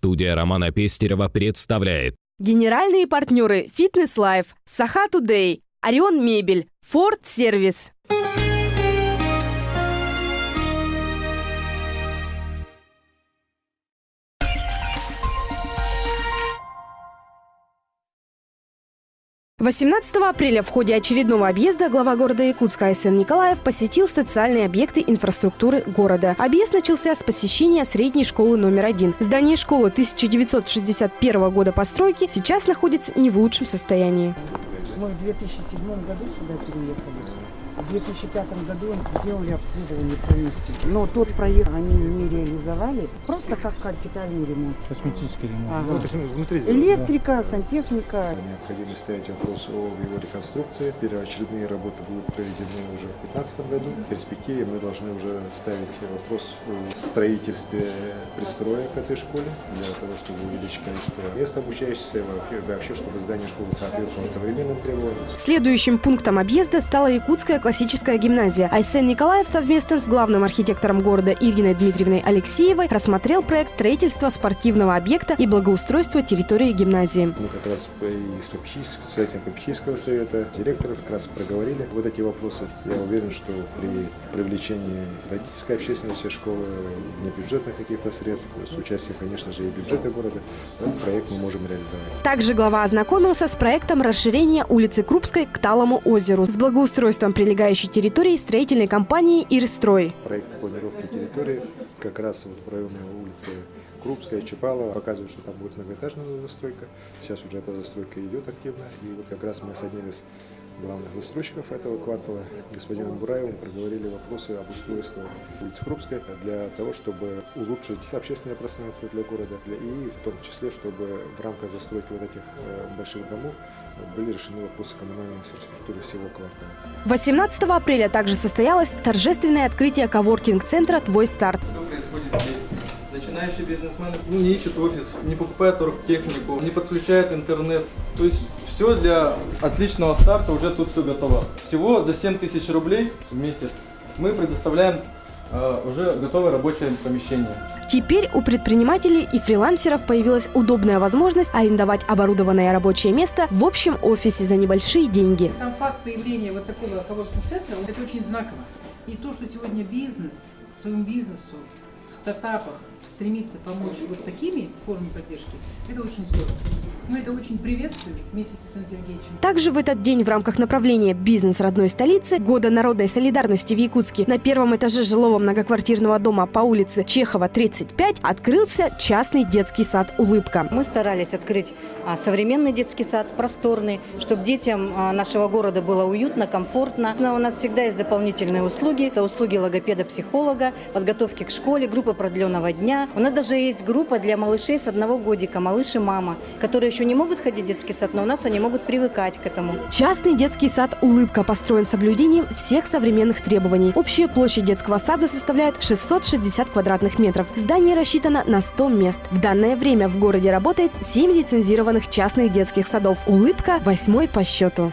Студия Романа Пестерева представляет. Генеральные партнеры Fitness Life, Saha Today, Орион Мебель, Ford Сервис. – 18 апреля в ходе очередного объезда глава города Якутска Айсен Николаев посетил социальные объекты инфраструктуры города. Объезд начался с посещения средней школы номер 1. Здание школы 1961 года постройки сейчас находится не в лучшем состоянии. Мы в 2007 году сюда переехали. В 2005 году сделали обследование полностью. Но тот проект они не реализовали. Просто как капитальный ремонт. Косметический ремонт. Ага. Ну, то есть внутри Электрика, сантехника. Необходимо ставить вопрос о его реконструкции. Первоочередные работы будут проведены уже в 2015 году. В перспективе мы должны уже ставить вопрос о строительстве пристроек к этой школе, для того, чтобы увеличить количество мест обучающихся, вообще, чтобы здание школы соответствовало современным требованиям. Следующим пунктом объезда стала Якутская классическая гимназия. Айсен Николаев совместно с главным архитектором города Ириной Дмитриевной Алексеевой рассмотрел проект строительства спортивного объекта и благоустройства территории гимназии. Мы как раз и с председателем попечительского совета, директоров как раз проговорили вот эти вопросы. Я уверен, что при привлечении родительской общественности школы, небюджетных каких-то средств, с участием, конечно же, и бюджета города, этот проект мы можем реализовать. Также глава ознакомился с проектом расширения улицы Крупской к Талому озеру с благоустройством прилегающей территории строительной компании «Ирстрой». Проект планировки территории как раз вот в районе улицы Крупская, Чапалова показывает, что там будет многоэтажная застройка. Сейчас уже эта застройка идет активно. И вот как раз мы с одним из главных застройщиков этого квартала, господином Бураевым, проговорили вопросы об устройстве улицы Крупской для того, чтобы улучшить общественное пространство для города и в том числе, чтобы в рамках застройки вот этих больших домов были решены вопросы коммунальной инфраструктуры всего квартала. 18 апреля также состоялось торжественное открытие коворкинг-центра «Твой старт». Что происходит здесь? Начинающий бизнесмен не ищет офис, не покупает оргтехнику, не подключает интернет. То есть все для отличного старта, уже тут все готово. Всего за 7000 рублей в месяц мы предоставляем уже готовое рабочее помещение. Теперь у предпринимателей и фрилансеров появилась удобная возможность арендовать оборудованное рабочее место в общем офисе за небольшие деньги. Сам факт появления вот такого коворкинг-центра, это очень знаково. И то, что сегодня бизнес, своему бизнесу, в стартапах стремится помочь вот такими формами поддержки, это очень здорово. Мы это очень приветствуем вместе с Александром Сергеевичем. Также в этот день в рамках направления «Бизнес родной столицы» Года народной солидарности в Якутске на первом этаже жилого многоквартирного дома по улице Чехова, 35 открылся частный детский сад «Улыбка». Мы старались открыть современный детский сад, просторный, чтобы детям нашего города было уютно, комфортно. Но у нас всегда есть дополнительные услуги. Это услуги логопеда-психолога, подготовки к школе, группы продленного дня. У нас даже есть группа для малышей с 1 годика, малыш и мама, которые еще не могут ходить в детский сад, но у нас они могут привыкать к этому. Частный детский сад «Улыбка» построен с соблюдением всех современных требований. Общая площадь детского сада составляет 660 квадратных метров. Здание рассчитано на 100 мест. В данное время в городе работает 7 лицензированных частных детских садов. «Улыбка» 8-й по счету.